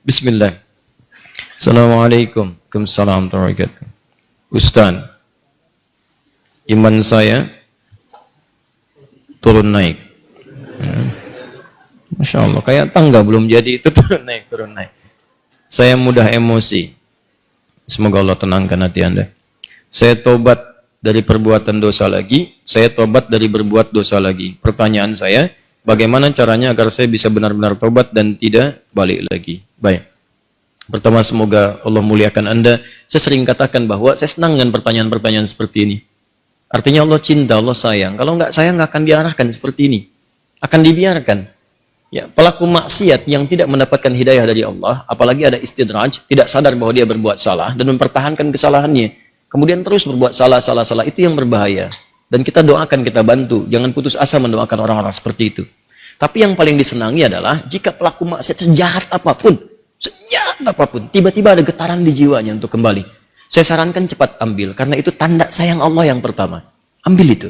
Bismillah. Assalamualaikum. Waalaikumsalam warahmatullahi wabarakatuh. Ustaz, iman saya turun naik. Masya Allah, kayak tangga belum jadi itu turun naik, turun naik. Saya mudah emosi. Semoga Allah tenangkan hati Anda. Saya tobat dari perbuatan dosa lagi, saya tobat dari berbuat dosa lagi. Pertanyaan saya, bagaimana caranya agar saya bisa benar-benar tobat dan tidak balik lagi? Baik. Pertama, semoga Allah muliakan Anda. Saya sering katakan bahwa saya senang dengan pertanyaan-pertanyaan seperti ini. Artinya Allah cinta, Allah sayang. Kalau nggak sayang, nggak akan diarahkan seperti ini. Akan dibiarkan. Ya, pelaku maksiat yang tidak mendapatkan hidayah dari Allah, apalagi ada istidraj, tidak sadar bahwa dia berbuat salah dan mempertahankan kesalahannya. Kemudian terus berbuat salah, itu yang berbahaya. Dan kita doakan, kita bantu. Jangan putus asa mendoakan orang-orang seperti itu. Tapi yang paling disenangi adalah jika pelaku maksiat sejahat apapun, tiba-tiba ada getaran di jiwanya untuk kembali. Saya sarankan cepat ambil, karena itu tanda sayang Allah yang pertama. Ambil itu.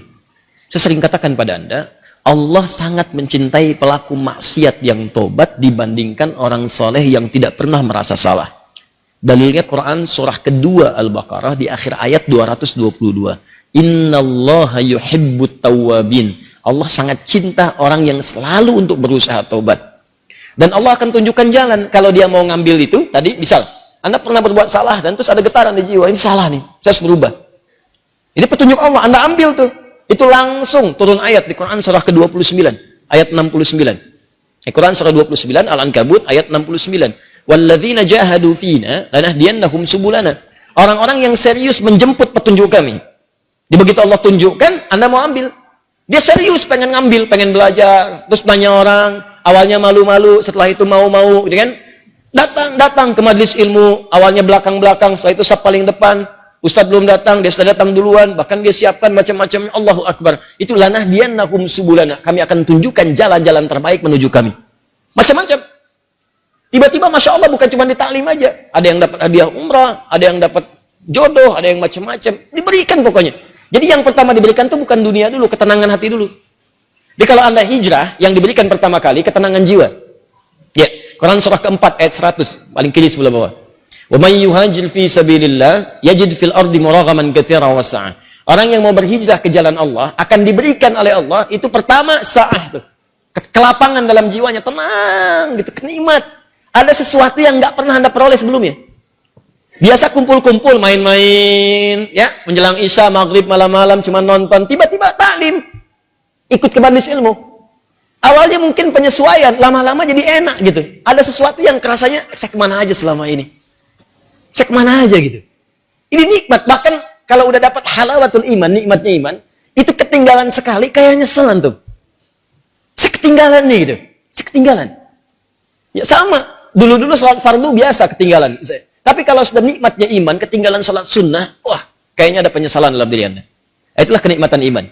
Saya sering katakan pada Anda, Allah sangat mencintai pelaku maksiat yang tobat dibandingkan orang soleh yang tidak pernah merasa salah. Dalilnya Quran surah kedua Al-Baqarah di akhir ayat 222. Innallaha yuhibbut tawwabin. Allah sangat cinta orang yang selalu untuk berusaha tobat. Dan Allah akan tunjukkan jalan. Kalau dia mau ngambil itu, tadi misal, Anda pernah berbuat salah dan terus ada getaran di jiwa, ini salah nih, saya harus berubah. Ini petunjuk Allah, Anda ambil tuh. Itu langsung turun ayat di Quran surah ke-29, ayat 69. Quran surah 29, Al-Ankabut, ayat 69. Walladzina jahadu fina lanahdiyannahum subulana. Orang-orang yang serius menjemput petunjuk kami. Begitu Allah tunjukkan, Anda mau ambil. Dia serius pengen ngambil, pengen belajar, terus tanya orang, awalnya malu-malu, setelah itu mau-mau, gitu kan? Datang ke majelis ilmu, awalnya belakang-belakang, setelah itu saf paling depan. Ustaz belum datang, dia sudah datang duluan, bahkan dia siapkan macam-macam. Allahu Akbar. Itu lanahdiyannahum subulana. Kami akan tunjukkan jalan-jalan terbaik menuju kami. Macam-macam. Tiba-tiba Masya Allah bukan cuma di taklim aja. Ada yang dapat hadiah umrah, ada yang dapat jodoh, ada yang macam-macam. Diberikan pokoknya. Jadi yang pertama diberikan itu bukan dunia dulu, ketenangan hati dulu. Jadi kalau Anda hijrah, yang diberikan pertama kali ketenangan jiwa. Ya, Quran surah keempat ayat 100, paling kiri sebelah bawah. Wa may yuhajir fi sabilillah yajid fil ardi muraghaman katsiran wa sa'ah. Orang yang mau berhijrah ke jalan Allah akan diberikan oleh Allah itu pertama sa'ah tuh. Kelapangan dalam jiwanya, tenang gitu, kenikmat. Ada sesuatu yang enggak pernah Anda peroleh sebelumnya. Biasa kumpul-kumpul, main-main, ya, menjelang Isya, maghrib, malam-malam cuma nonton, tiba-tiba taklim. Ikut ke majelis ilmu. Awalnya mungkin penyesuaian, lama-lama jadi enak gitu. Ada sesuatu yang kerasanya, saya kemana aja selama ini? Saya kemana aja gitu. Ini nikmat. Bahkan kalau udah dapat halawatul iman, nikmatnya iman, itu ketinggalan sekali, kayak nyeselan tuh. Saya ketinggalan nih gitu. Saya ketinggalan. Ya sama. Dulu-dulu sholat fardu biasa ketinggalan. Tapi kalau sudah nikmatnya iman, ketinggalan sholat sunnah, wah, kayaknya ada penyesalan dalam diri Anda. Itulah kenikmatan iman.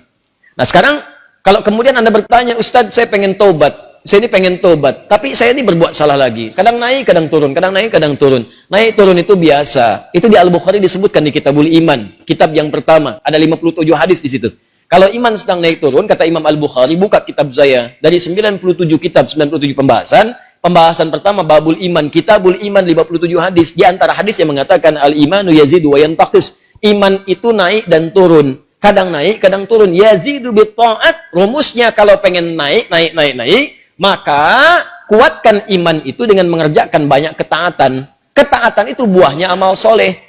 Nah sekarang, kalau kemudian Anda bertanya, Ustadz saya pengen tobat. Saya ini pengen tobat, tapi saya ini berbuat salah lagi. Kadang naik, kadang turun, kadang naik, kadang turun. Naik turun itu biasa. Itu di Al-Bukhari disebutkan di Kitabul Iman, kitab yang pertama. Ada 57 hadis di situ. Kalau iman sedang naik turun, kata Imam Al-Bukhari, buka kitab saya. Dari 97 kitab, 97 pembahasan. Pembahasan pertama, Babul Iman, Kitabul Iman, 57 hadis. Di antara hadis yang mengatakan, Al-imanu yazidu wa yantaqis. Iman itu naik dan turun. Kadang naik, kadang turun. Yazidu bitta'at. Rumusnya kalau pengen naik, maka kuatkan iman itu dengan mengerjakan banyak ketaatan. Ketaatan itu buahnya amal soleh.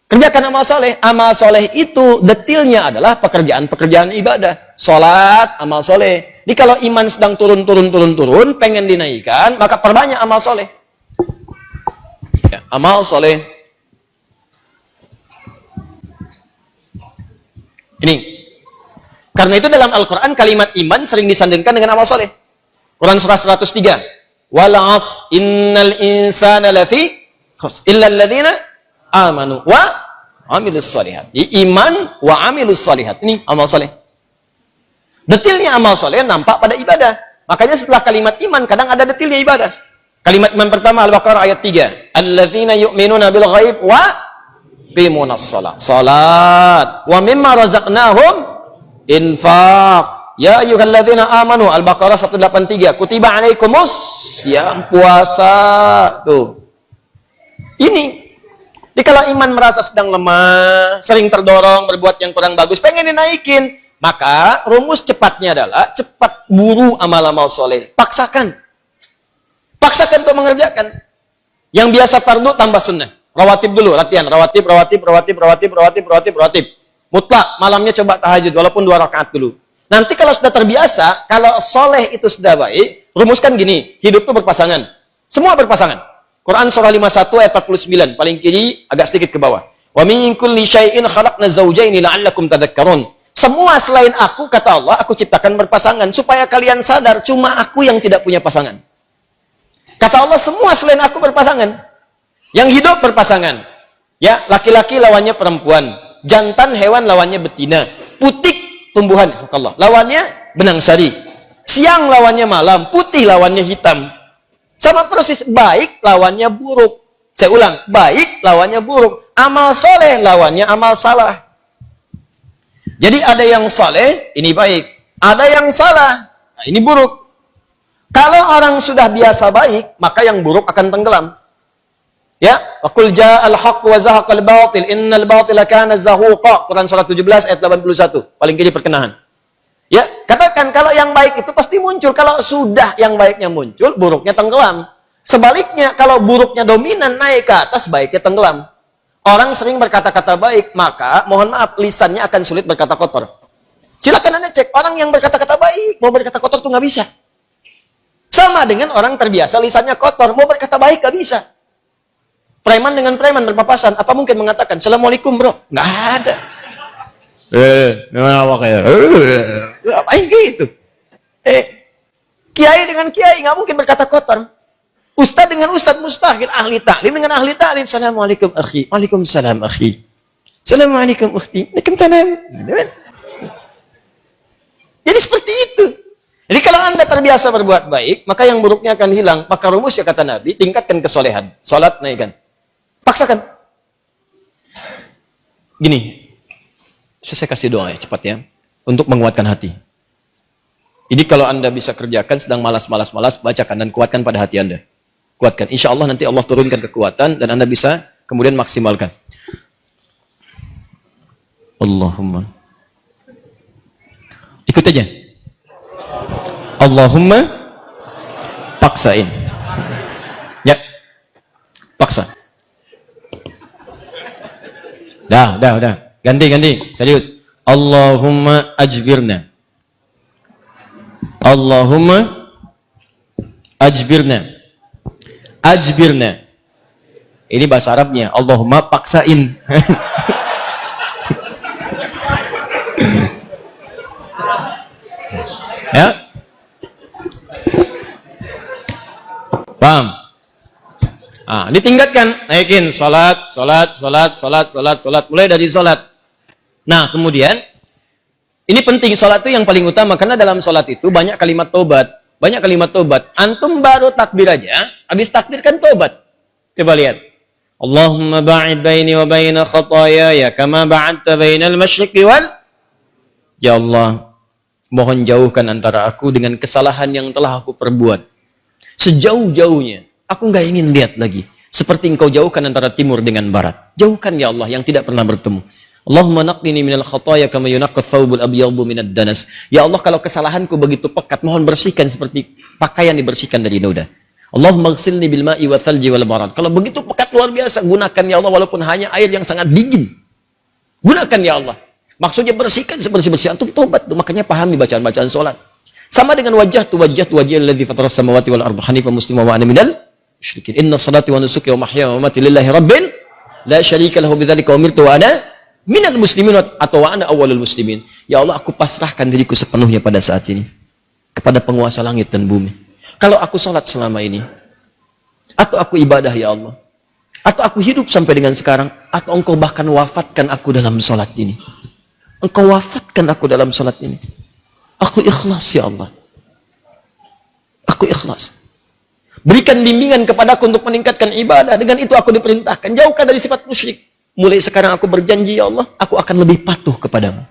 Kerjakan amal soleh. Amal soleh itu detilnya adalah pekerjaan-pekerjaan ibadah. Sholat, amal soleh. Jadi kalau iman sedang turun, pengen dinaikkan, maka perbanyak amal soleh. Ya, amal soleh. Ini. Karena itu dalam Al-Quran kalimat iman sering disandingkan dengan amal soleh. Quran surah 103. Wal 'as innal insana lafi khusr illa alladziina amanu wa 'amilus shalihat. Iman wa 'amilus shalihat. Ini amal saleh. Detilnya amal saleh nampak pada ibadah. Makanya setelah kalimat iman kadang ada detilnya ibadah. Kalimat iman pertama Al-Baqarah ayat 3. Alladziina yu'minuna bil ghaib wa yuqimunas shalah. Salat wa mimma razaqnahum infaq. Ya ayyuhalladzina amanu Al-Baqarah 183 kutiba alaikumus ya puasa tuh Ini. Jadi kalau iman merasa sedang lemah, sering terdorong berbuat yang kurang bagus, pengen dinaikin, maka rumus cepatnya adalah cepat buru amal-amal soleh. Paksakan. Paksakan untuk mengerjakan. Yang biasa fardu tambah sunnah. Rawatib dulu, latihan. Rawatib. Mutlak, malamnya coba tahajud, walaupun 2 rakaat dulu. Nanti kalau sudah terbiasa, kalau soleh itu sudah baik, rumuskan gini, hidup itu berpasangan. Semua berpasangan. Quran surah 51 ayat 49, paling kiri agak sedikit ke bawah. Wa min kulli syai'in khalaqna zawjaini la'allakum tadhakkarun. Semua selain aku, kata Allah, aku ciptakan berpasangan supaya kalian sadar cuma aku yang tidak punya pasangan. Kata Allah, semua selain aku berpasangan. Yang hidup berpasangan. Ya, laki-laki lawannya perempuan, jantan hewan lawannya betina, putik tumbuhan Allah lawannya benang sari, siang lawannya malam, putih lawannya hitam. Sama persis, baik lawannya buruk. Saya ulang, baik lawannya buruk. Amal soleh lawannya amal salah. Jadi ada yang soleh, ini baik. Ada yang salah, nah ini buruk. Kalau orang sudah biasa baik, maka yang buruk akan tenggelam. Ya, wa qul ja'al haqq wa zahaqal batil innal batila kana zahuqa. Quran surah 17 ayat 81. Paling kiri perkenahan. Ya, katakan kalau yang baik itu pasti muncul. Kalau sudah yang baiknya muncul, buruknya tenggelam. Sebaliknya, kalau buruknya dominan naik ke atas, baiknya tenggelam. Orang sering berkata-kata baik, maka mohon maaf, lisannya akan sulit berkata kotor. Silakan Anda cek, orang yang berkata-kata baik, mau berkata kotor tuh nggak bisa. Sama dengan orang terbiasa lisannya kotor, mau berkata baik nggak bisa. Preman dengan preman berpapasan, apa mungkin mengatakan, Assalamualaikum bro? Nggak ada. Gimana awak ya? Apain gitu? Kiai dengan kiai nggak mungkin berkata kotor. Ustadz dengan ustadz mustahil, ahli taklim dengan ahli taklim. Assalamualaikum akhi, waalaikumsalam akhi. Assalamualaikum ukhti, waalaikumsalam. Jadi seperti itu. Jadi kalau Anda terbiasa berbuat baik, maka yang buruknya akan hilang. Maka rumusnya kata Nabi, tingkatkan kesolehan, salat naikkan, paksakan. Gini. Saya kasih doa ya, cepat ya, untuk menguatkan hati. Ini kalau Anda bisa kerjakan, sedang malas, bacakan dan kuatkan pada hati Anda. Kuatkan. Insya Allah nanti Allah turunkan kekuatan dan Anda bisa kemudian maksimalkan. Allahumma. Ikut aja. Allahumma paksain. Ya. Paksa. Udah. Ganti. Serius. Allahumma ajbirna. Allahumma ajbirna. Ajbirna. Ini bahasa Arabnya. Allahumma paksain. Ya? Paham? Ditingkatkan, naikin salat. Mulai dari salat. Nah, kemudian ini penting, salat itu yang paling utama karena dalam salat itu banyak kalimat tobat. Antum baru takbir aja, habis takbir kan tobat. Coba lihat. Allahumma ba'id baini wa baina khataaya kama ba'adta bainal masyriqi wal. Ya Allah, mohon jauhkan antara aku dengan kesalahan yang telah aku perbuat. Sejauh-jauhnya, aku nggak ingin lihat lagi. Seperti engkau jauhkan antara timur dengan barat. Jauhkan ya Allah yang tidak pernah bertemu. Allahumma naqqini minal khataaya kama yunaqqa thawbul abyadu minad danas. Ya Allah, kalau kesalahanku begitu pekat, mohon bersihkan seperti pakaian dibersihkan dari noda. Allahumma ighsilni bil ma'i wa thalji wal barad. Kalau begitu pekat luar biasa, gunakan ya Allah walaupun hanya air yang sangat dingin. Gunakan ya Allah. Maksudnya bersihkan sebersih-bersih. Antum tobat tuh, makanya pahami bacaan-bacaan salat. Sama dengan wajah alladzi fataras samawati wal arda hanifan musliman wa ana minal musyrikin. Inna salati wa nusuki wa mahyaya wa mamati lillahi rabbil la syarika lahu bidzalika umirtu wa ana minal muslimin atau wa ana awwalul muslimin. Ya Allah, aku pasrahkan diriku sepenuhnya pada saat ini kepada penguasa langit dan bumi. Kalau aku salat selama ini, atau aku ibadah ya Allah, atau aku hidup sampai dengan sekarang, atau engkau bahkan wafatkan aku dalam salat ini. Engkau wafatkan aku dalam salat ini. Aku ikhlas ya Allah. Aku ikhlas. Berikan bimbingan kepadaku untuk meningkatkan ibadah. Dengan itu aku diperintahkan. Jauhkan dari sifat musyrik. Mulai sekarang aku berjanji ya Allah, aku akan lebih patuh kepadamu.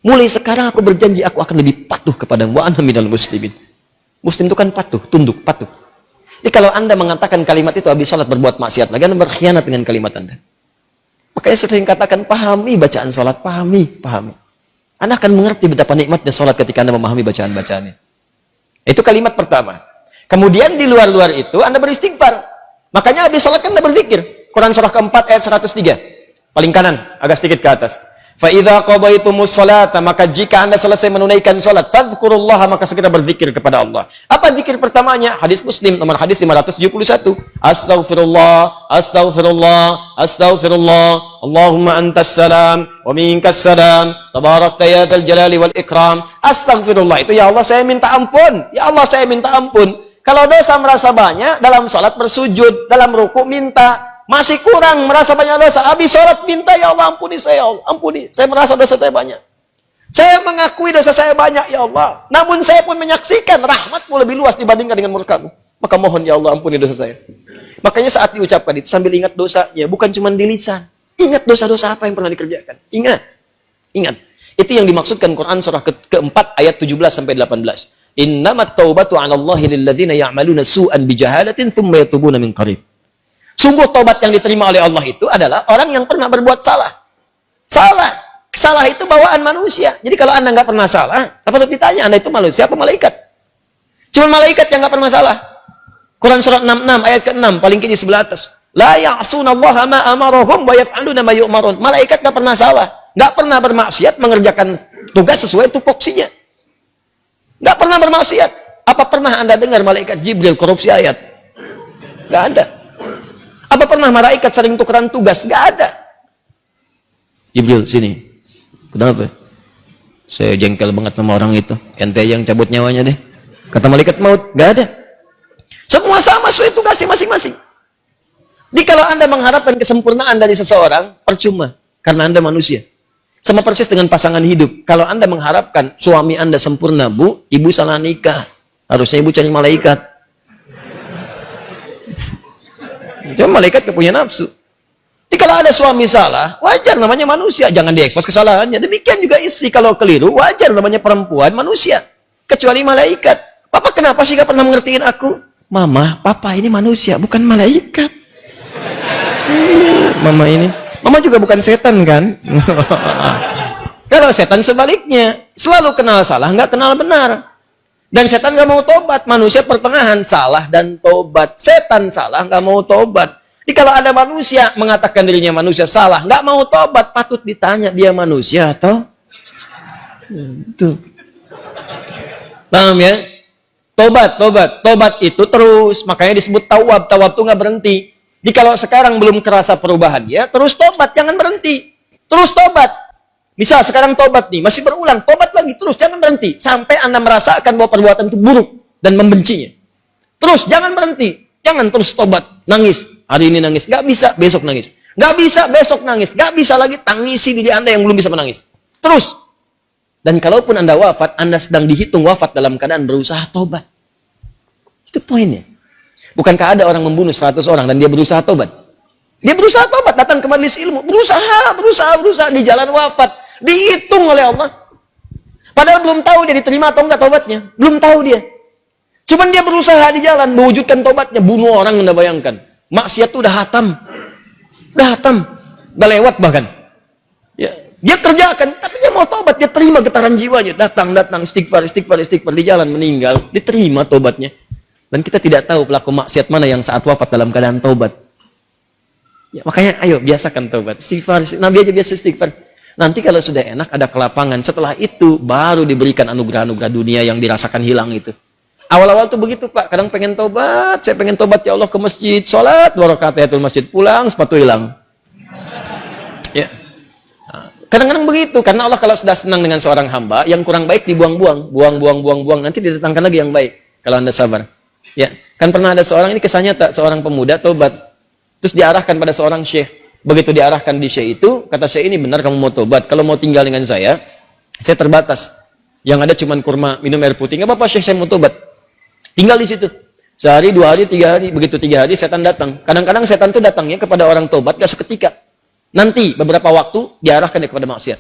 Mulai sekarang aku berjanji, aku akan lebih patuh kepadamu. Wa ana minal muslimin. Muslim itu kan patuh, tunduk, patuh. Jadi kalau Anda mengatakan kalimat itu habis sholat berbuat maksiat lagi, Anda berkhianat dengan kalimat Anda. Makanya sering katakan, pahami bacaan sholat, pahami. Anda akan mengerti betapa nikmatnya sholat ketika Anda memahami bacaan-bacaannya. Itu kalimat pertama. Kemudian di luar-luar itu Anda beristighfar. Makanya habis sholat kan Anda berzikir. Quran surah keempat ayat 103. Paling kanan, agak sedikit ke atas. فَإِذَا قَضَيْتُمُ الصَّلَاةَ, maka jika Anda selesai menunaikan salat, fadhkurullaha, maka segera berzikir kepada Allah. Apa zikir pertamanya? Hadis Muslim nomor hadis 571. Astaghfirullah, astaghfirullah, astaghfirullah. Allahumma antas salam wa minkas salam. Tabarakta ya dzal jalali wal ikram. Astaghfirullah itu, ya Allah saya minta ampun. Ya Allah saya minta ampun. Kalau dosa merasa banyak, dalam salat bersujud, dalam ruku minta. Masih kurang, merasa banyak dosa, habis sholat minta, ya Allah ampuni saya, ya Allah ampuni, saya merasa dosa saya banyak, saya mengakui dosa saya banyak, ya Allah, namun saya pun menyaksikan rahmatmu lebih luas dibandingkan dengan murkamu, maka mohon ya Allah ampuni dosa saya. Makanya saat diucapkan itu sambil ingat dosanya, bukan cuma di lisan, ingat dosa-dosa apa yang pernah dikerjakan, ingat, itu yang dimaksudkan Quran surah keempat ayat 17-18. Innamat taubatu 'ala Allahi lilladzina ya'maluna su'an bijahalatin thumma yatubuna min qarib. Sungguh tobat yang diterima oleh Allah itu adalah orang yang pernah berbuat salah. Salah itu bawaan manusia. Jadi kalau Anda nggak pernah salah, apa patut ditanya, Anda itu manusia apa malaikat? Cuma malaikat yang nggak pernah salah. Quran surat 66 ayat ke-6 paling kiri sebelah atas. La ya'sunallaha ma amarahum wa yaf'aluna ma yu'marun. Malaikat nggak pernah salah, nggak pernah bermaksiat, mengerjakan tugas sesuai tupoksinya. Nggak pernah bermaksiat. Apa pernah Anda dengar malaikat Jibril korupsi ayat? Nggak ada. Apa pernah malaikat sering tukeran tugas? Nggak ada. Jibril, sini. Kenapa? Saya jengkel banget sama orang itu. Ente yang cabut nyawanya deh. Kata malaikat maut, nggak ada. Semua sama sesuai tugasnya masing-masing. Jadi kalau Anda mengharapkan kesempurnaan dari seseorang, percuma. Karena Anda manusia. Sama persis dengan pasangan hidup. Kalau Anda mengharapkan suami Anda sempurna, Bu, ibu salah nikah. Harusnya ibu cari malaikat. Cuma malaikat gak punya nafsu. Jadi kalau ada suami salah, wajar namanya manusia, jangan diekspos kesalahannya. Demikian juga istri kalau keliru, wajar namanya perempuan manusia. Kecuali malaikat. Papa kenapa sih gak pernah mengertiin aku? Mama, papa ini manusia, bukan malaikat. Mama juga bukan setan kan? Kalau setan sebaliknya, selalu kenal salah, nggak kenal benar. Dan setan nggak mau tobat. Manusia pertengahan, salah dan tobat. Setan salah, nggak mau tobat. Jadi kalau ada manusia mengatakan dirinya manusia salah, nggak mau tobat, patut ditanya dia manusia atau? Itu. Paham ya? Tobat itu terus. Makanya disebut tawab. Tawab itu nggak berhenti. Jadi kalau sekarang belum kerasa perubahan dia, terus tobat, jangan berhenti. Terus tobat. Misal sekarang tobat nih, masih berulang, tobat lagi, terus jangan berhenti. Sampai Anda merasakan bahwa perbuatan itu buruk dan membencinya. Terus, jangan berhenti. Jangan terus tobat, nangis. Hari ini nangis, nggak bisa, besok nangis. Nggak bisa, besok nangis. Nggak bisa lagi, tangisi diri Anda yang belum bisa menangis. Terus. Dan kalaupun Anda wafat, Anda sedang dihitung wafat dalam keadaan berusaha tobat. Itu poinnya. Bukankah ada orang membunuh 100 orang dan dia berusaha tobat? Dia berusaha tobat, datang ke majelis ilmu, berusaha di jalan wafat, dihitung oleh Allah. Padahal belum tahu dia diterima atau enggak tobatnya, belum tahu dia. Cuman dia berusaha di jalan mewujudkan tobatnya, bunuh orang. Anda bayangkan, maksiat itu udah hatam, udah lewat bahkan. Ya, dia kerjakan, tapi dia mau tobat, dia terima getaran jiwanya, datang istighfar di jalan meninggal, diterima tobatnya. Dan kita tidak tahu pelaku maksiat mana yang saat wafat dalam keadaan tobat. Ya, makanya ayo biasakan taubat, istighfar. Nabi aja biasa istighfar. Nanti kalau sudah enak ada kelapangan, setelah itu baru diberikan anugerah-anugerah dunia yang dirasakan hilang itu. Awal-awal tuh begitu Pak, kadang pengen tobat, saya pengen tobat ya Allah ke masjid, sholat 2 rakaat tahiyatul masjid, pulang sepatu hilang. Ya. Kadang-kadang begitu, karena Allah kalau sudah senang dengan seorang hamba, yang kurang baik dibuang-buang, buang, nanti didatangkan lagi yang baik kalau Anda sabar. Ya, kan pernah ada seorang, ini kisahnya tak, seorang pemuda tobat. Terus diarahkan pada seorang syekh. Begitu diarahkan di syekh itu, kata syekh ini benar kamu mau tobat. Kalau mau tinggal dengan saya terbatas. Yang ada cuma kurma, minum air putih. Nggak apa-apa syekh, saya mau tobat. Tinggal di situ. Sehari, 2 hari, 3 hari. Begitu 3 hari, setan datang. Kadang-kadang setan itu datangnya kepada orang tobat, gak seketika. Nanti, beberapa waktu, diarahkan dia kepada maksiat.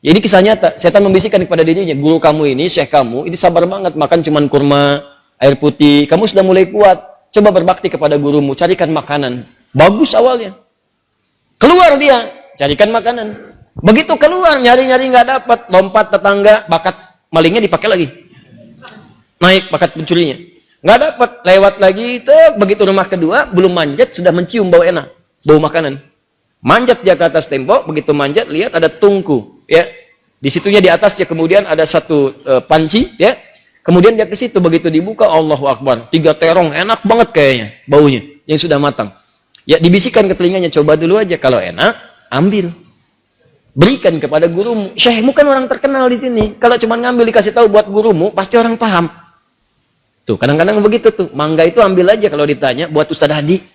Jadi kisah nyata, setan membisikkan kepada dirinya, guru kamu ini, syekh kamu, ini sabar banget, makan cuma kurma, air putih. Kamu sudah mulai kuat. Coba berbakti kepada gurumu, carikan makanan. Bagus awalnya. Keluar dia, carikan makanan. Begitu keluar, nyari-nyari nggak dapat, lompat tetangga, bakat malingnya dipakai lagi. Naik bakat pencurinya. Nggak dapat, lewat lagi, begitu rumah kedua, belum manjat, sudah mencium bau enak, bau makanan. Manjat dia ke atas tembok, begitu manjat, lihat ada tungku, ya. Di situnya di atasnya kemudian ada satu panci, ya. Kemudian dia ke situ, begitu dibuka, Allahu Akbar, 3 terong, enak banget kayaknya, baunya, yang sudah matang. Ya, dibisikkan ke telinganya, coba dulu aja, kalau enak, ambil. Berikan kepada gurumu. Syekhmu kan orang terkenal di sini. Kalau cuma ngambil dikasih tahu buat gurumu, pasti orang paham. Tuh, kadang-kadang begitu tuh. Mangga itu ambil aja kalau ditanya buat Ustadz Hadi.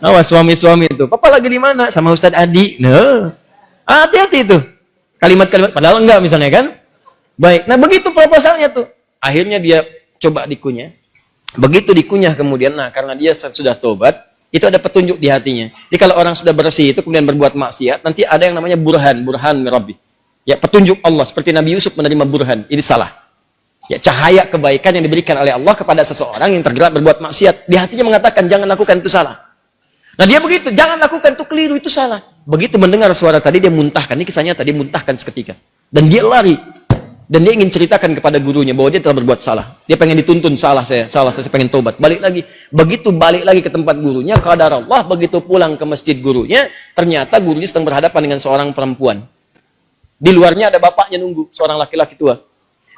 Awas suami-suami itu. Papa lagi di mana? Sama Ustadz Adi. Nah, hati-hati itu. Kalimat-kalimat padahal enggak misalnya kan? Baik. Nah, begitu proposalnya tuh. Akhirnya dia coba dikunyah. Begitu dikunyah kemudian, nah karena dia sudah tobat, itu ada petunjuk di hatinya. Jadi kalau orang sudah bersih itu kemudian berbuat maksiat, nanti ada yang namanya burhan mirabbi. Ya, petunjuk Allah seperti Nabi Yusuf menerima burhan. Ini salah. Ya, cahaya kebaikan yang diberikan oleh Allah kepada seseorang yang tergerak berbuat maksiat. Di hatinya mengatakan jangan lakukan itu salah. Nah dia begitu, jangan lakukan itu keliru, itu salah. Begitu mendengar suara tadi dia muntahkan. Ini kisahnya tadi muntahkan seketika. Dan dia lari. Dan dia ingin ceritakan kepada gurunya bahwa dia telah berbuat salah. Dia pengen dituntun, salah saya pengen tobat. Balik lagi. Begitu balik lagi ke tempat gurunya, qadar Allah, begitu pulang ke masjid gurunya, ternyata gurunya sedang berhadapan dengan seorang perempuan. Di luarnya ada bapaknya nunggu, seorang laki-laki tua.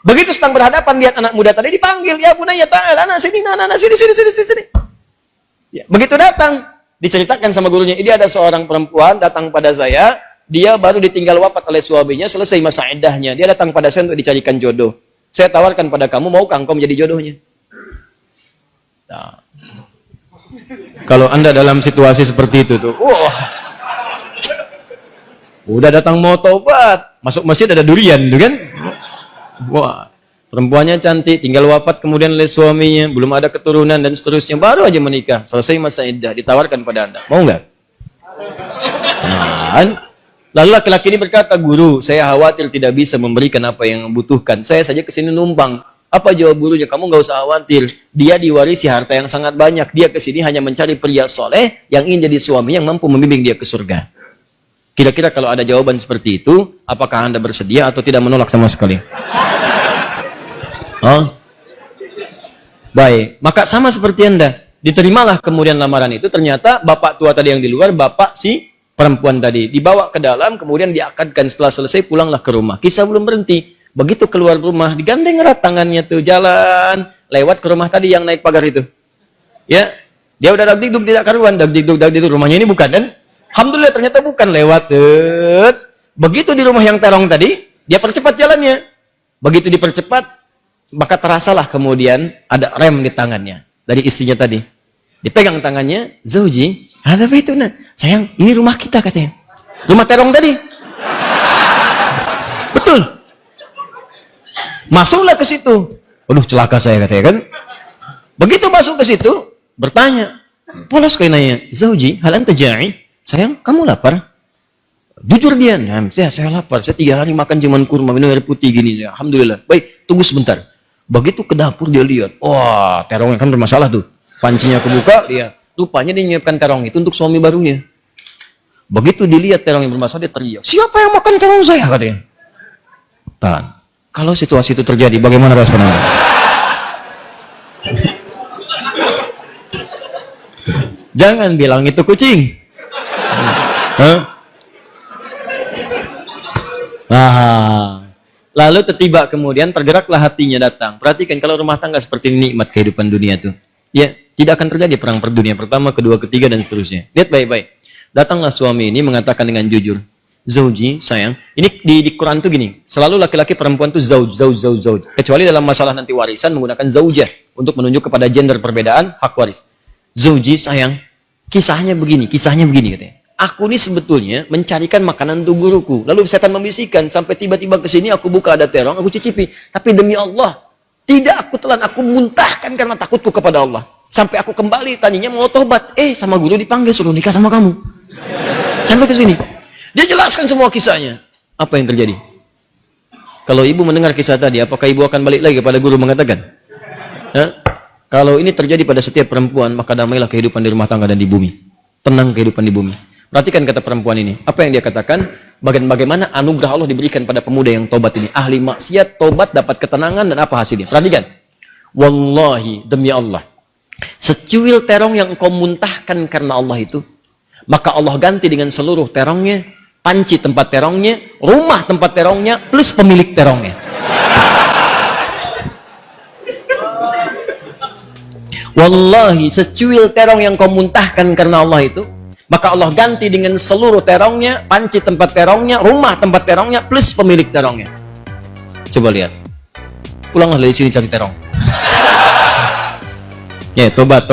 Begitu sedang berhadapan, lihat anak muda tadi dipanggil, ya bunaya ta'ala, anak sini, sini. Ya, begitu datang, diceritakan sama gurunya, ini ada seorang perempuan datang pada saya, dia baru ditinggal wafat oleh suaminya, selesai masa iddahnya. Dia datang pada saya untuk dicarikan jodoh. Saya tawarkan pada kamu, maukah engkau menjadi jodohnya? Nah, kalau Anda dalam situasi seperti itu tuh, udah datang mau taubat, masuk masjid ada durian tuh kan? Wah, perempuannya cantik, tinggal wafat kemudian oleh suaminya, belum ada keturunan dan seterusnya, baru aja menikah, selesai masa iddah, ditawarkan pada Anda. Mau nggak? Nah, lalu laki-laki ini berkata, guru, saya khawatir tidak bisa memberikan apa yang membutuhkan. Saya saja kesini numpang. Apa jawab gurunya? Kamu nggak usah khawatir. Dia diwarisi harta yang sangat banyak. Dia kesini hanya mencari pria soleh yang ingin jadi suami yang mampu membimbing dia ke surga. Kira-kira kalau ada jawaban seperti itu, apakah Anda bersedia atau tidak menolak sama sekali? Oh? Baik, maka sama seperti Anda. Diterimalah kemudian lamaran itu, ternyata bapak tua tadi yang di luar, bapak si perempuan tadi. Dibawa ke dalam, kemudian diakadkan, setelah selesai pulanglah ke rumah. Kisah belum berhenti. Begitu keluar rumah, digandeng erat tangannya tuh, jalan, lewat ke rumah tadi yang naik pagar itu. Ya, dia udah dagdikduk tidak karuan, dagdikduk, rumahnya ini bukan kan? Alhamdulillah ternyata bukan, lewat. Begitu di rumah yang terong tadi, dia percepat jalannya. Begitu dipercepat, maka terasalah kemudian ada rem di tangannya dari istrinya tadi. Dipegang tangannya, Zauji, ada apa itu nak? Sayang, ini rumah kita katanya. Rumah terong tadi. Betul. Masuklah ke situ. Aduh, celaka saya katanya kan. Begitu masuk ke situ, bertanya. Polos kayak nanya, Zauji, hal anta ja'i? Sayang, kamu lapar? Jujur dia, nah, saya lapar. Saya 3 hari makan cuman kurma, minum air putih gini. Ya, alhamdulillah. Baik, tunggu sebentar. Begitu ke dapur dia lihat, wah, terongnya kan bermasalah tuh. Pancinya kebuka, lihat. Rupanya dia menyiapkan terong itu untuk suami barunya. Begitu dilihat terong yang bermasalah, dia teriak, siapa yang makan terong saya? Katanya. Tahan. Kalau situasi itu terjadi, bagaimana respon Anda? Jangan bilang itu kucing. Lalu tiba kemudian tergeraklah hatinya datang. Perhatikan kalau rumah tangga seperti ini, nikmat kehidupan dunia tuh. Ya, tidak akan terjadi perang per dunia pertama, kedua, ketiga dan seterusnya. Lihat baik-baik. Datanglah suami ini mengatakan dengan jujur, Zauji, sayang. Ini di Quran tuh gini, selalu laki-laki perempuan tuh zauj. Kecuali dalam masalah nanti warisan menggunakan zaujah untuk menunjuk kepada gender perbedaan hak waris. Zauji, sayang. Kisahnya begini katanya. Aku ini sebetulnya mencarikan makanan untuk guruku. Lalu setan membisikkan sampai tiba-tiba ke sini aku buka ada terong, aku cicipi. Tapi demi Allah, tidak aku telan, aku muntahkan karena takutku kepada Allah. Sampai aku kembali tadinya mau tobat, sama guru dipanggil suruh nikah sama kamu. Sampai ke sini. Dia jelaskan semua kisahnya. Apa yang terjadi? Kalau ibu mendengar kisah tadi, apakah ibu akan balik lagi kepada guru mengatakan? Hah? Kalau ini terjadi pada setiap perempuan, maka damailah kehidupan di rumah tangga dan di bumi. Tenang kehidupan di bumi. Perhatikan kata perempuan ini. Apa yang dia katakan? Bagaimana anugerah Allah diberikan pada pemuda yang tobat ini. Ahli maksiat, tobat, dapat ketenangan, dan apa hasilnya? Perhatikan. Wallahi, demi Allah. Secuil terong yang engkau muntahkan karena Allah itu, maka Allah ganti dengan seluruh terongnya, panci tempat terongnya, rumah tempat terongnya, plus pemilik terongnya. Wallahi, secuil terong yang kau muntahkan karena Allah itu, maka Allah ganti dengan seluruh terongnya, panci tempat terongnya, rumah tempat terongnya, plus pemilik terongnya. Coba lihat. Pulanglah dari sini cari terong. Ya, tobat.